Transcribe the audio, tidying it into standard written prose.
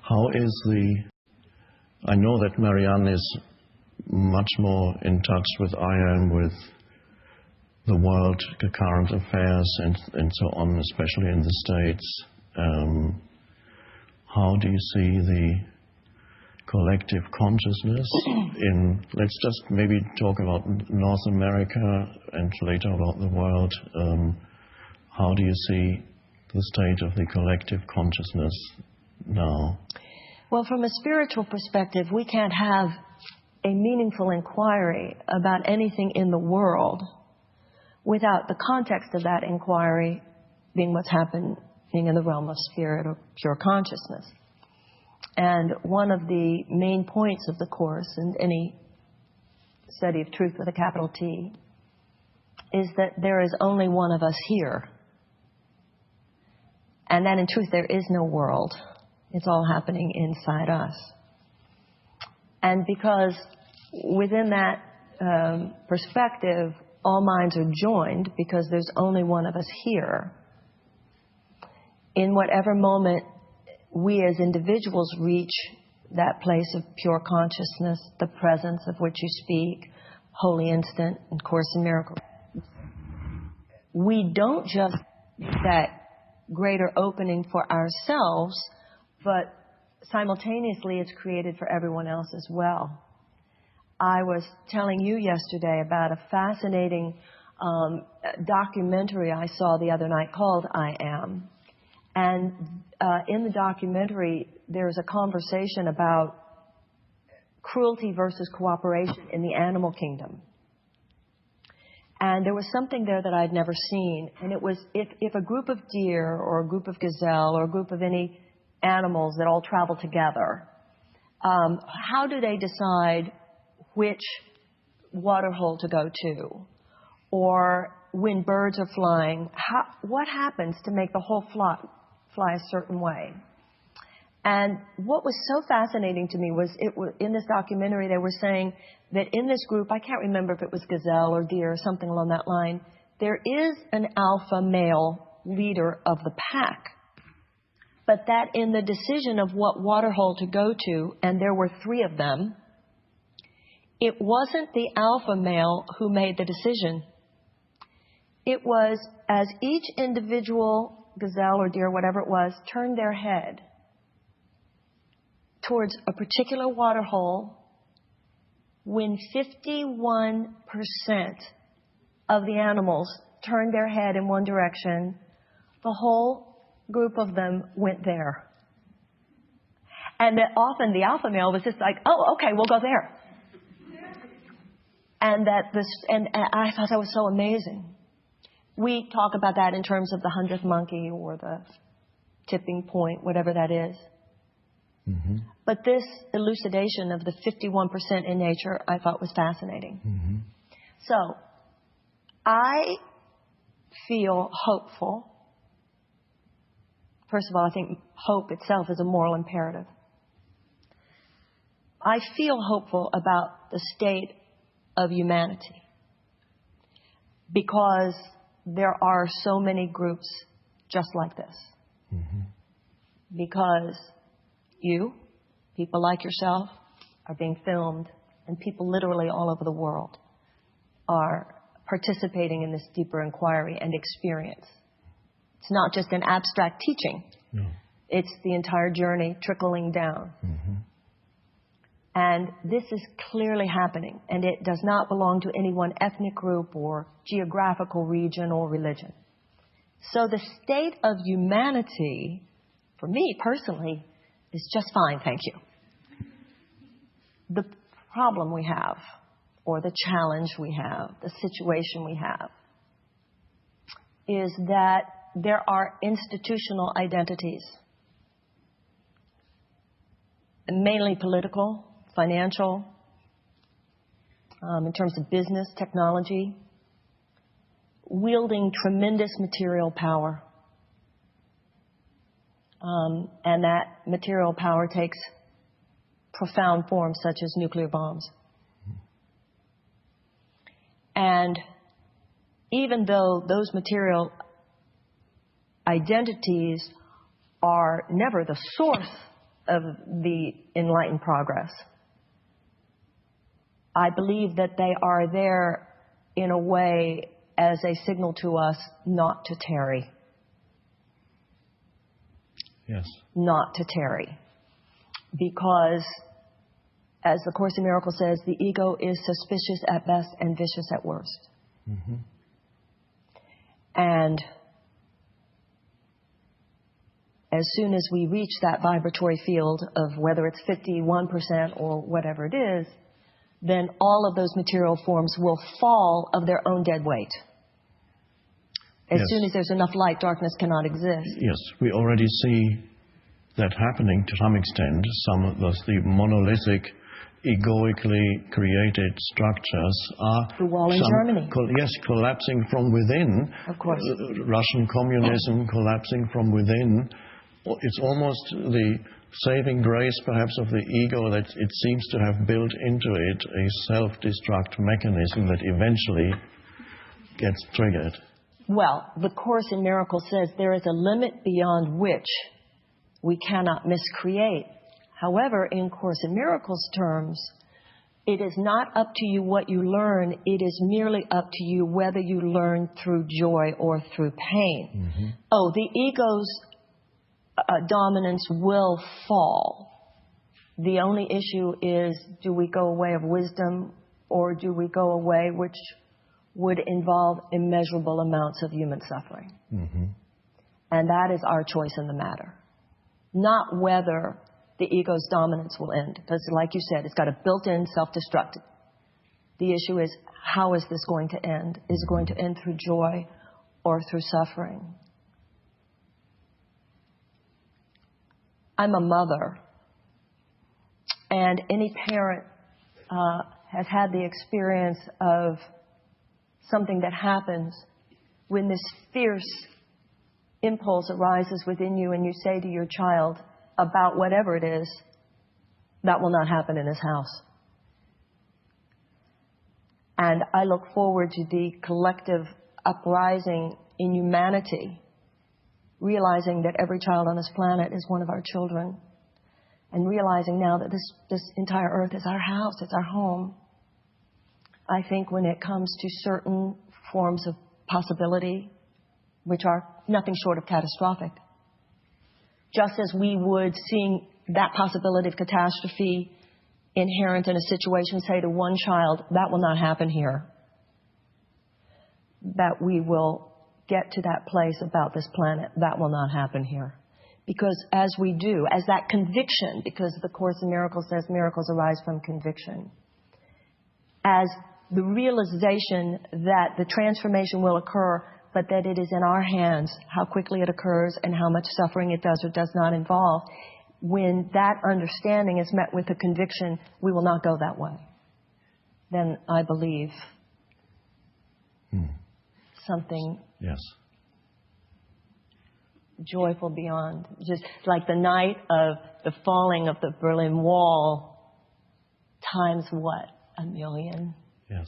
How is I know that Marianne is much more in touch with I am, with the world, the current affairs, and so on, especially in the States. How do you see the collective consciousness let's just maybe talk about North America and later about the world. How do you see the state of the collective consciousness now? Well, from a spiritual perspective, we can't have a meaningful inquiry about anything in the world without the context of that inquiry being what's happening in the realm of spirit or pure consciousness. And one of the main points of the Course and any study of truth with a capital T is that there is only one of us here. And that in truth there is no world. It's all happening inside us. And because within that perspective, all minds are joined because there's only one of us here. In whatever moment we as individuals reach that place of pure consciousness, the presence of which you speak, Holy Instant and Course in Miracles, we don't just get that greater opening for ourselves, but simultaneously it's created for everyone else as well. I was telling you yesterday about a fascinating documentary I saw the other night called I Am. And in the documentary, there's a conversation about cruelty versus cooperation in the animal kingdom. And there was something there that I'd never seen. And it was if a group of deer or a group of gazelle or a group of any animals that all travel together, how do they decide which waterhole to go to? Or when birds are flying, what happens to make the whole flock fly a certain way? And what was so fascinating to me was in this documentary they were saying that in this group, I can't remember if it was gazelle or deer or something along that line, there is an alpha male leader of the pack. But that in the decision of what waterhole to go to, and there were 3 of them, it wasn't the alpha male who made the decision. It was as each individual gazelle or deer, whatever it was, turned their head towards a particular waterhole, when 51% of the animals turned their head in one direction, the whole group of them went there. And that often the alpha male was just like, oh, okay, we'll go there. And I thought that was so amazing. We talk about that in terms of the 100th monkey or the tipping point, whatever that is. Mm-hmm. But this elucidation of the 51% in nature, I thought was fascinating. Mm-hmm. So, I feel hopeful. First of all, I think hope itself is a moral imperative. I feel hopeful about the state of humanity because there are so many groups just like this. Mm-hmm. Because people like yourself, are being filmed, and people literally all over the world are participating in this deeper inquiry and experience. It's not just an abstract teaching. No. It's the entire journey trickling down. Mm-hmm. And this is clearly happening, and it does not belong to any one ethnic group or geographical region or religion. So the state of humanity, for me personally, is just fine, thank you. The problem we have, or the challenge we have, the situation we have, is that there are institutional identities, mainly political, financial, in terms of business, technology, wielding tremendous material power. And that material power takes profound forms such as nuclear bombs. And even though those material identities are never the source of the enlightened progress. I believe that they are there in a way as a signal to us not to tarry. Yes. Not to tarry. Because, as the Course in Miracles says, the ego is suspicious at best and vicious at worst. Mm-hmm. And as soon as we reach that vibratory field of whether it's 51% or whatever it is, then all of those material forms will fall of their own dead weight. As Yes. soon as there's enough light, darkness cannot exist. Yes, we already see that happening to some extent. Some of the monolithic, egoically created structures are The wall in Germany. Yes, collapsing from within. Of course. Russian communism collapsing from within. It's almost the saving grace, perhaps, of the ego that it seems to have built into it a self-destruct mechanism that eventually gets triggered. Well, the Course in Miracles says there is a limit beyond which we cannot miscreate. However, in Course in Miracles terms, it is not up to you what you learn. It is merely up to you whether you learn through joy or through pain. Mm-hmm. Oh, the ego's dominance will fall. The only issue is, do we go a way of wisdom or do we go a way which would involve immeasurable amounts of human suffering? Mm-hmm. And that is our choice in the matter. Not whether the ego's dominance will end. Because like you said, it's got a built-in self-destruct. The issue is, how is this going to end? Is it going to end through joy or through suffering? I'm a mother, and any parent has had the experience of something that happens when this fierce impulse arises within you and you say to your child about whatever it is, that will not happen in this house. And I look forward to the collective uprising in humanity, realizing that every child on this planet is one of our children, and realizing now that this entire earth is our house, it's our home. I think when it comes to certain forms of possibility, which are nothing short of catastrophic, just as we would, seeing that possibility of catastrophe inherent in a situation, say to one child, that will not happen here, that we will get to that place about this planet, that will not happen here. Because as we do, as that conviction, because the Course in Miracles says miracles arise from conviction, as the realization that the transformation will occur, but that it is in our hands how quickly it occurs and how much suffering it does or does not involve, when that understanding is met with a conviction, we will not go that way. Then I believe something Yes. joyful beyond. Just like the night of the falling of the Berlin Wall times what? 1 million. Yes.